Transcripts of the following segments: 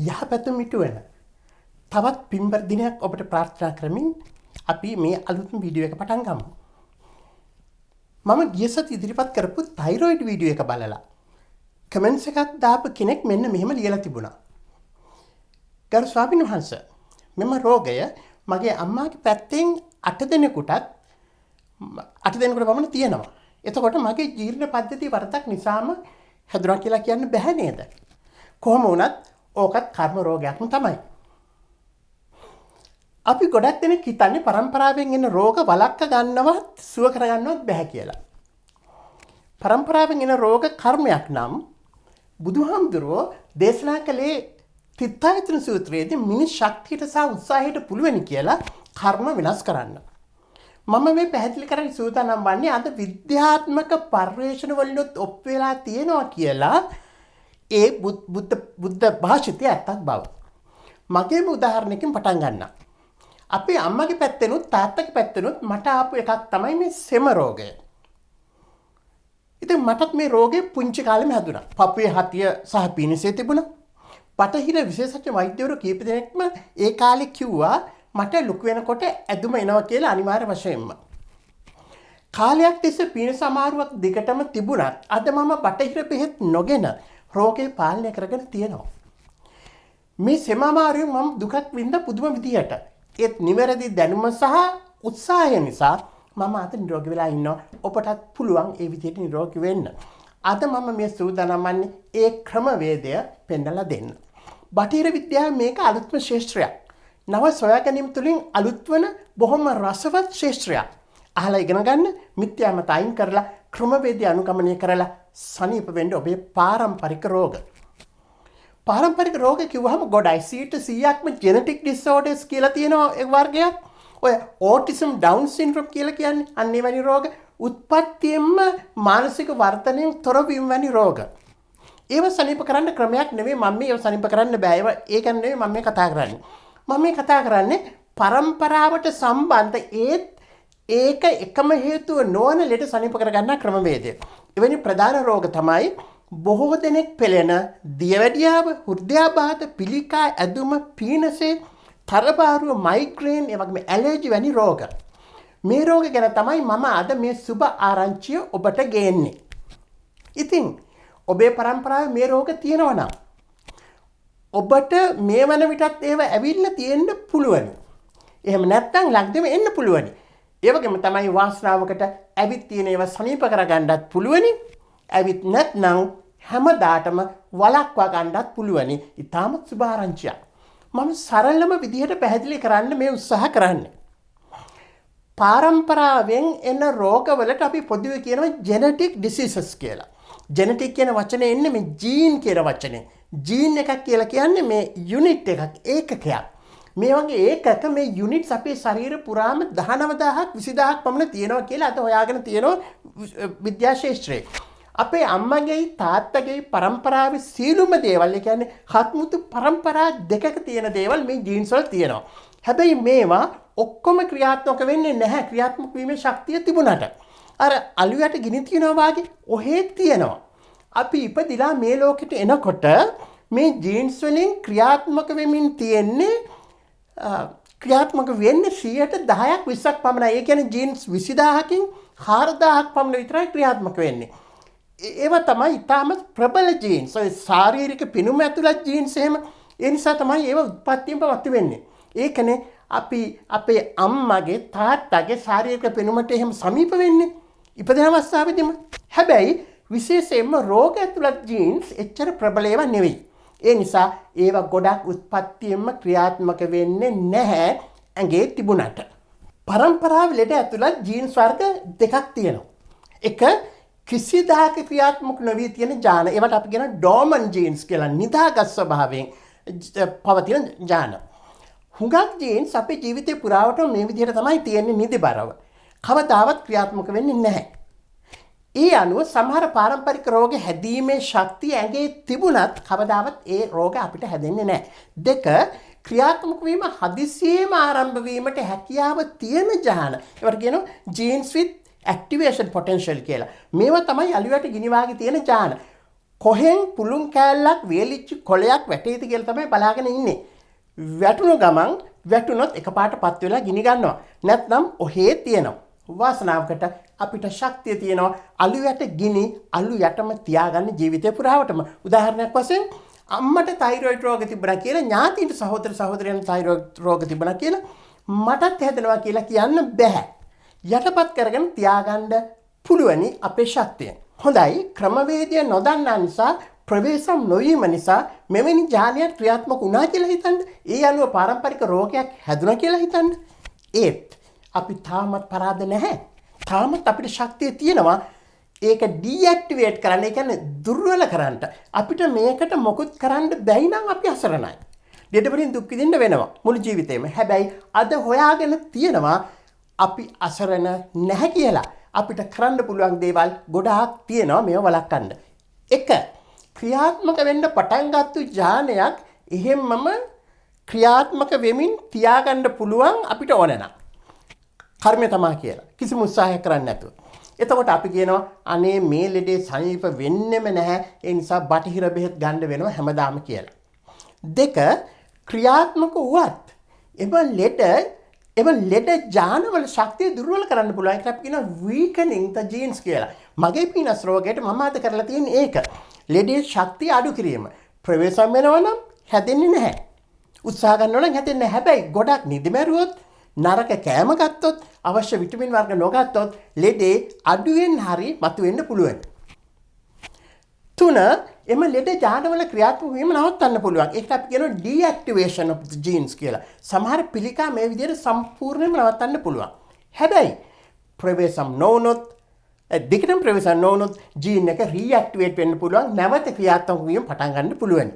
යහපැතුම් ඉටුවන තවත් පින්බර දිනයක් ඔබට ප්‍රාර්ථනා කරමින් අපි මේ අලුත්ම වීඩියෝ එක පටන් ගමු. මම ගිය සති ඉදිරිපත් කරපු තයිරොයිඩ් වීඩියෝ එක බලලා කමෙන්ට්ස් එකක් දාපු කෙනෙක් මෙන්න මෙහෙම ලියලා තිබුණා. ගරු ස්වාමීන් වහන්සේ, මෙම රෝගය මගේ අම්මාගේ පැත්තෙන් 8 දෙනෙකුට පමණ තියෙනවා. එතකොට මගේ ජීර්ණ පද්ධතිය වරදක් නිසාම හැදුණා කියලා කියන්න බෑ නේද? කොහොම වුණත් ඕකත් කර්ම රෝගයක්ම තමයි. අපි ගොඩක් දෙනෙක් හිතන්නේ පරම්පරාවෙන් එන රෝග වළක්ව ගන්නවත් සුව කරගන්නවත් බෑ කියලා. පරම්පරාවෙන් එන රෝග කර්මයක් නම් බුදුහාමුදුරුවෝ දේශනා කළේ තිත්තායතන සූත්‍රයේදී මිනිස් ශක්තියට සහ උත්සාහයට පුළුවන් කියලා කර්ම විනාශ කරන්න. මම මේ පැහැදිලි කරන්න සූදානම් වන්නේ අද විද්‍යාත්මක පර්යේෂණ වලිනුත් ඔප් වෙලා තියෙනවා කියලා ඒ බුද්ධ භාෂිතය ඇත්තක් බව. මගේම උදාහරණයකින් පටන් ගන්නම්. අපේ අම්මගේ පැත්තෙනුත් තාත්තගේ පැත්තෙනුත් මට ආපු එකක් තමයි මේ සෙම රෝගය. ඉතින් මටත් මේ රෝගේ පුංචි කාලෙම හැදුනා. පපුවේ හතිය සහ පිනිසේ තිබුණා. බටහිර විශේෂඥ වෛද්‍යවරු කීප දෙනෙක්ම ඒ කාලේ කිව්වා මට ලොකු වෙනකොට ඇදුම එනවා කියලා අනිවාර්ය වශයෙන්ම. කාලයක් තිස්සේ පිනිස අමාරුවක් දිගටම තිබුණත් අද මම බටහිර බෙහෙත් නොගෙන රෝගේ පාලනය කරගෙන තියෙනවා. මේ සෙම අමාරුවෙන් මම දුකක් විඳ පුදුම විදියට. ඒත් නිවැරදි දැනුම සහ උත්සාහය නිසා මම අද නිරෝගී වෙලා ඉන්නවා. ඔබටත් පුළුවන් ඒ විදිහට නිරෝගී වෙන්න. අද මම මේ සූදානම් වන්නේ ඒ ක්‍රමවේදය පෙන්නලා දෙන්න. බටහිර විද්‍යාවේ මේක අලුත්ම ශාස්ත්‍රයක්. නව සොයා ගැනීම තුළින් අලුත් වන බොහොම රසවත් ශාස්ත්‍රයක්. අහලා ඉගෙන ගන්න, මිත්‍යාමත අයින් කරලා ක්‍රමවේදය අනුගමනය කරලා සනීප වෙන්න ඔබේ පාරම්පරික රෝග. පාරම්පරික රෝග කිව්වහම ගොඩයි 100%ක්ම ජෙනටික් ඩිසෝඩර්ස් කියලා තියෙනවා ඒ වර්ගයක්. ඔය ඕටිසම් ඩවුන් සින්ඩ්‍රෝම් කියලා කියන්නේ අන්න ඒ වැනි රෝග. උත්පත්තියෙන්ම මානසික වර්ධනයෙන් තොරවීම වැනි රෝග. ඒව සනීප කරන්න ක්‍රමයක් නෙවෙයි මම මේව සනීප කරන්න බෑ. ඒක නෙවෙයි මම මේ කතා කරන්නේ. මම මේ කතා කරන්නේ පරම්පරාවට සම්බන්ධ ඒක එකම හේතුව නොවන ලෙඩ සනීප කරගන්න ක්‍රමවේදය. එවැනි ප්‍රධාන රෝග තමයි බොහෝ දෙනෙක් පෙළෙන දියවැඩියාව, හෘදයාබාධ, පිළිකා, ඇදුම, පීනසේ, තරබාරුව, මයිග්‍රේන්, ඒ වගේම ඇලර්ජි වැනි රෝග. මේ රෝග ගැන තමයි මම අද මේ සුබ ආරංචිය ඔබට ගේන්නේ. ඉතින් ඔබේ පරම්පරාවේ මේ රෝග තියෙනවා නම් ඔබට මේ වන විටත් ඒව ඇවිල්ලා තියෙන්න පුළුවන්. එහෙම නැත්නම් ළඟදීම එන්න පුළුවන්. ඒ වගේම තමයි වාසනාවකට ඇවිත් තියෙන ඒවා සනීප කරගන්නත් පුළුවන්. ඇවිත් නැත්නම් හැමදාටම වළක්වා ගන්නත් පුළුවන්. ඊටාම සුභාරංචියක්. මම සරලම විදිහට පැහැදිලි කරන්න මේ උත්සාහ කරන්නේ. පාරම්පරාවෙන් එන රෝගවලට අපි පොදුවේ කියනවා ජෙනටික් ඩිසීසස් කියලා. ජෙනටික් කියන වචනේ එන්නේ මේ ජීන් කියන වචනේ. ජීන් එකක් කියලා කියන්නේ මේ යුනිට් එකක්, ඒකකයක්. මේ වගේ ඒකක මේ යුනිට්ස් අපේ ශරීර පුරාම 19000ක් 20000ක් පමණ තියෙනවා කියලා අද හොයාගෙන තියෙනවා විද්‍යා ශාස්ත්‍රයේ. අපේ අම්මගේ තාත්තගේ පරම්පරාවේ සීලුම දේවල්, ඒ කියන්නේ හත්මුතු පරම්පරා දෙකක තියෙන දේවල් මේ ජීන්ස් වල තියෙනවා. හැබැයි මේවා ඔක්කොම ක්‍රියාත්මක වෙන්නේ නැහැ. ක්‍රියාත්මක වීමේ ශක්තිය තිබුණාට අර අලුයට ගිනි තියනවා වගේ ඔහෙ තියෙනවා. අපි ඉපදිලා මේ ලෝකෙට එනකොට මේ ජීන්ස් වලින් ක්‍රියාත්මක වෙමින් තියෙන්නේ ක්‍රියාත්මක වෙන්නේ 10%ක් 20ක් පමණයි. ඒ කියන්නේ ජීන්ස් 20000කින් 4000ක් පමණ විතරයි ක්‍රියාත්මක වෙන්නේ. ඒව තමයි ඊටාම ප්‍රබල ජීන්ස්. ඒ ශාරීරික පිනුම ඇතුළත් ජීන්ස් එහෙම. ඒ නිසා තමයි ඒව උත්පත්තියෙන්ම මතුවෙන්නේ. ඒකනේ අපි අපේ අම්මගේ තාත්තගේ ශාරීරික පිනුමට එහෙම සමීප වෙන්නේ ඉපදෙන අවස්ථාවේදීම. හැබැයි විශේෂයෙන්ම රෝග ඇතුළත් ජීන්ස් එච්චර ප්‍රබල ඒවා නෙවෙයි. ඒ නිසා ඒවා ගොඩක් උත්පත්තියෙන්ම ක්‍රියාත්මක වෙන්නේ නැහැ ඇඟේ තිබුණාට. පරම්පරාව ලෙඩ ඇතුළත් ජීන්ස් වර්ග දෙකක් තියෙනවා. එක කිසිදාක ක්‍රියාත්මක නොවී තියෙන ජාන. ඒවට අපි කියන ඩෝමන් ජීන්ස් කියලා, නිදාගත් ස්වභාවයෙන් පවතින ජාන. හුඟක් ජීන්ස් අපේ ජීවිතේ පුරාවටම මේ විදිහට තමයි තියෙන්නේ නිදිබරව. කවදාවත් ක්‍රියාත්මක වෙන්නේ නැහැ. ඒ අනුව සමහර පාරම්පරික රෝග හැදීමේ ශක්තිය ඇඟේ තිබුණත් කවදාවත් ඒ රෝග අපිට හැදෙන්නේ නැහැ. දෙක, ක්‍රියාත්මක වීම හදිසියෙම ආරම්භ වීමට හැකියාව තියෙන ජාන. ඒවට කියනවා ජීන්ස් with activation potential කියලා. මේවා තමයි අලුයට ගිනි වාගේ තියෙන ජාන. කොහෙන් පුළුන් කෑල්ලක් වේලිච්ච කොලයක් වැටේද කියලා තමයි බලාගෙන ඉන්නේ. වැටුණු ගමන් වැටුනොත් එකපාරට පත් වෙලා ගිනි ගන්නවා. නැත්නම් ඔහේ තියෙනවා. වාසනාවකට අපිට ශක්තිය තියෙනවා අලු යට ගිනි අලු යටම තියාගන්න ජීවිතේ පුරාවටම. උදාහරණයක් වශයෙන් අම්මට තයිරොයිඩ් රෝග තිබුණා කියලා ඥාතින්ට සහෝදර සහෝදරයන් තයිරොයිඩ් රෝග තිබුණා කියලා මටත් හැදෙනවා කියලා කියන්න බෑ. යටපත් කරගෙන තියාගන්න පුළුවනි අපේ ශක්තිය. හොඳයි ක්‍රමවේදය නොදන්නා නිසා ප්‍රවේශම් නොවීම නිසා මෙවැනි ජාලයක් ක්‍රියාත්මක වුණා කියලා හිතන්න. ඒ අනුව පාරම්පරික රෝගයක් හැදුණා කියලා හිතන්න. ඒත් අපි තාමත් පරාද නැහැ. තාමත් අපිට ශක්තිය තියෙනවා ඒක ඩීඇක්ටිවේට් කරන්න. ඒ කියන්නේ දුර්වල කරන්න. අපිට මේකට මොකුත් කරන්න බැයි නම් අපි අසරණයි. ලෙඩ වලින් දුක් විඳින්න වෙනවා මුළු ජීවිතේම. හැබැයි අද හොයාගෙන තියෙනවා අපි අසරණ නැහැ කියලා. අපිට කරන්න පුළුවන් දේවල් ගොඩාක් තියෙනවා මේව වළක්වන්න. එක ක්‍රියාත්මක වෙන්න පටන් ගත්තු ඥානයක් එහෙම්මම ක්‍රියාත්මක වෙමින් තියාගන්න පුළුවන් අපිට ඕන නම්. කර්මය තමයි කියලා. කිසිම උත්සාහයක් කරන්නේ නැතුව. එතකොට අපි කියනවා අනේ මේ ලෙඩේ සනීප වෙන්නෙම නැහැ. ඒ නිසා බටහිර බෙහෙත් ගන්න වෙනවා හැමදාම කියලා. දෙක ක්‍රියාත්මක වුවත් එම ලෙඩ ඥානවල ශක්තිය දුර්වල කරන්න පුළුවන්. ඒකට අපි කියනවා weakening the genes කියලා. මගේ පීනස් රෝගයට මම අද කරලා තියෙන්නේ ඒක. ලෙඩේ ශක්තිය අඩු කිරීම. ප්‍රවේශම් වෙනවා නම් හැදෙන්නේ නැහැ. උත්සාහ ගන්නවා නම් හැදෙන්නේ නැහැ. හැබැයි ගොඩක් නිදි මැරුවොත් නරක කෑම ගත්තොත් අවශ්‍ය විටමින් වර්ග නොගත්තොත් ලෙඩේ අඩුවෙන් හරි මතුවෙන්න පුළුවන්. තුන එම ලෙඩ ජානවල ක්‍රියාත්මක වීම නවත්තන්න පුළුවන්. ඒකට අපි කියනවා deactivation of the genes කියලා. සමහර පිළිකා මේ විදිහට සම්පූර්ණයෙන්ම නවත්තන්න පුළුවන්. හැබැයි ප්‍රවේශම් නොවුනොත් දිගටම ප්‍රවේශම් නොවුනොත් ජීන් එක රීඇක්ටිවේට් වෙන්න පුළුවන්. නැවත ක්‍රියාත්මක වීම පටන් ගන්න පුළුවන්.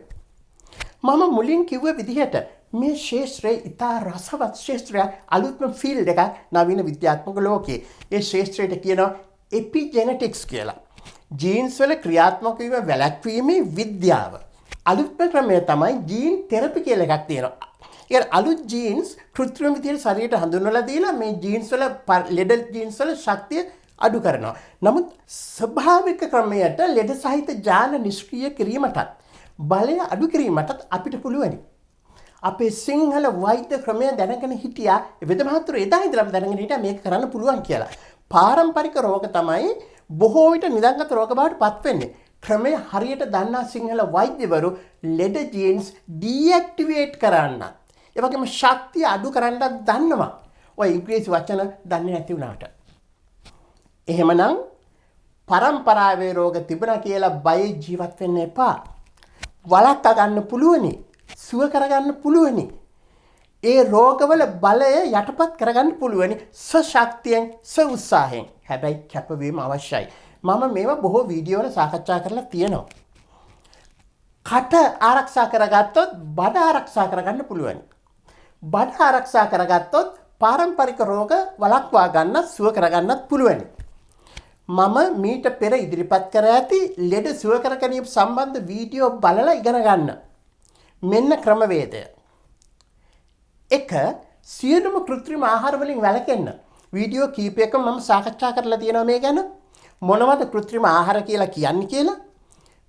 මම මුලින් කිව්ව විදිහට මේ ශාස්ත්‍රයේ ඉතා රසවත් ශාස්ත්‍රයක් අලුත්ම ෆීල්ඩ් එකක් නවීන විද්‍යාත්මක ලෝකයේ. ඒ ශාස්ත්‍රයට කියනවා එපිජෙනෙටික්ස් කියලා. ජීන්ස් වල ක්‍රියාත්මක වීම වැළැක්වීමේ විද්‍යාව. අලුත්ම ක්‍රමය තමයි ජීන් තෙරපි කියලා එකක් තියෙනවා. ඒ අලුත් ජීන්ස් කෘත්‍රිම විදිහට ශරීරයට හඳුන්වලා දීලා මේ ජීන්ස් වල ලෙඩ ජීන්ස් වල ශක්තිය අඩු කරනවා. නමුත් ස්වභාවික ක්‍රමයට ලෙඩ සහිත ජාල නිෂ්ක්‍රීය කිරීමටත් බලය අඩු කිරීමටත් අපිට පුළුවනි. අපේ සිංහල වෛද්‍ය ක්‍රමය දැනගෙන හිටියා වෙදමහතුරු එදා ඉඳලම දැනගෙන හිටියා මේක කරන්න පුළුවන් කියලා. පාරම්පරික රෝග තමයි බොහෝ විට නිදන්ගත රෝග බවට පත් වෙන්නේ. ක්‍රමය හරියට දන්නා සිංහල වෛද්‍යවරු ලෙඩ ජීන්ස් ඩීඇක්ටිවේට් කරන්නත් ඒ වගේම ශක්තිය අඩු කරන්නත් දන්නවා. ඔය ඉංග්‍රීසි වචන දන්නේ නැති වුණාට. එහෙමනම් පරම්පරාවේ රෝග තිබුණා කියලා බය ජීවත් වෙන්න එපා. වළක්වා ගන්න පුළුවනි. සුව කරගන්න පුළුවනි. ඒ රෝගවල බලය යටපත් කරගන්න පුළුවනි ස්වශක්තියෙන් ස්ව උත්සාහයෙන්. හැබැයි කැපවීම අවශ්‍යයි. මම මේවා බොහෝ වීඩියෝ වල සාකච්ඡා කරලා තියෙනවා. කට ආරක්ෂා කරගත්තොත් බඩ ආරක්ෂා කරගන්න පුළුවනි. බඩ ආරක්ෂා කරගත්තොත් පාරම්පරික රෝග වළක්වා ගන්න සුව කරගන්නත් පුළුවනි. මම මීට පෙර ඉදිරිපත් කර ඇති ලෙඩ සුව කර ගැනීම සම්බන්ධ වීඩියෝ බලලා ඉගෙන ගන්න. මෙන්න ක්‍රමවේදය. 1. සියලුම කෘත්‍රිම ආහාර වලින් වැළකෙන්න. වීඩියෝ කීපයකම මම සාකච්ඡා කරලා තියෙනවා මේ ගැන. මොනවද කෘත්‍රිම ආහාර කියලා කියන්නේ කියලා.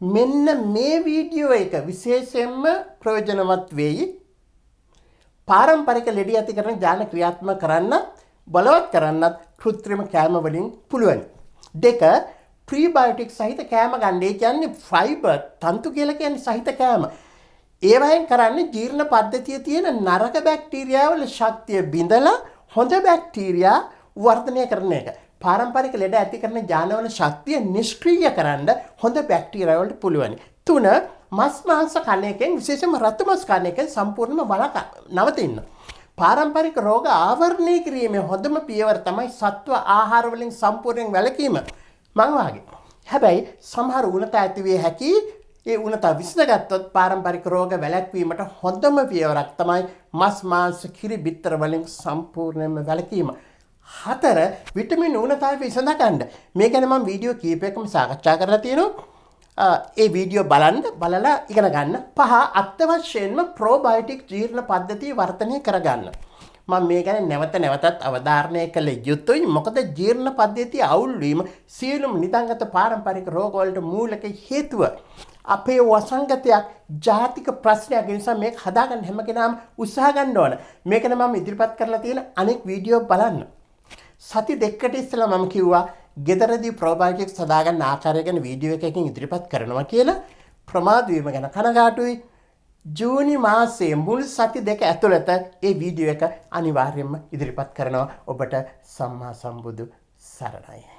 මෙන්න මේ වීඩියෝ එක විශේෂයෙන්ම ප්‍රයෝජනවත් වෙයි. පාරම්පරික ලෙඩ ඇති කරන ජාල ක්‍රියාත්මක කරන්න බලවත් කරන්නත් කෘත්‍රිම කෑම වලින් පුළුවන්. 2. ප්‍රීබයොටික් සහිත කෑම ගන්න. ඒ කියන්නේ ෆයිබර් තන්තු කියලා කියන්නේ සහිත කෑම. ඒවයෙන් කරන්නේ ජීර්ණ පද්ධතිය තියෙන නරක බැක්ටීරියා වල ශක්තිය බිඳලා හොඳ බැක්ටීරියා වර්ධනය කරන එක. පාරම්පරික ලෙඩ ඇති කරන ජානවල ශක්තිය නිෂ්ක්‍රීය කරන්න හොඳ බැක්ටීරියා වලට පුළුවන්. 3. මස් මාංශ කන එකෙන් විශේෂයෙන්ම රතු මස් කන එකෙන් සම්පූර්ණයෙන්ම නවතින්න. පාරම්පරික රෝග ආවරණය කිරීමේ හොඳම පියවර තමයි සත්ව ආහාර වලින් සම්පූර්ණයෙන් වැළකීම. මං වාගේ. හැබැයි සමහර උණත ඇති විය හැකි ඒ උණත විසඳගත්තොත් පාරම්පරික රෝග වැළැක්වීමට හොඳම පියවරක් තමයි මස් මාංශ කිරි බිත්තර වලින් සම්පූර්ණයෙන්ම වැළකීම. 4. විටමින් ඌනතාවය විසඳ ගන්න. මේ ගැන මම වීඩියෝ කීපයකම සාකච්ඡා කරලා තියෙනවා. ඒ වීඩියෝ බලලා ඉගෙන ගන්න. 5. අත්‍යවශ්‍යයෙන්ම ප්‍රෝබයොටික් ජීර්ණ පද්ධතිය වර්ධනය කරගන්න. මම මේ ගැන නැවතත් අවධාරණය කළ යුතුයි. මොකද ජීර්ණ පද්ධතිය අවුල් වීම සියලුම නිදන්ගත පාරම්පරික රෝගවලට මූලික හේතුව අපේ වසංගතයක් ජාතික ප්‍රශ්නයක්. නිසා මේක හදාගන්න හැම කෙනාම උත්සාහ ගන්න ඕන. මේකන මම ඉදිරිපත් කරලා තියෙන අනෙක් වීඩියෝ බලන්න. සති දෙකකට ඉස්සෙල්ලා මම කිව්වා ගෙදරදී ප්‍රෝබයෝටික්ස් හදාගන්න ආකාරය ගැන වීඩියෝ එකකින් ඉදිරිපත් කරනවා කියලා. ප්‍රමාද වීම ගැන කනගාටුයි. ජූනි මාසයේ මුල් සති දෙක ඇතුළත ඒ වීඩියෝ එක අනිවාර්යයෙන්ම ඉදිරිපත් කරනවා. ඔබට සම්මා සම්බුදු සරණයි.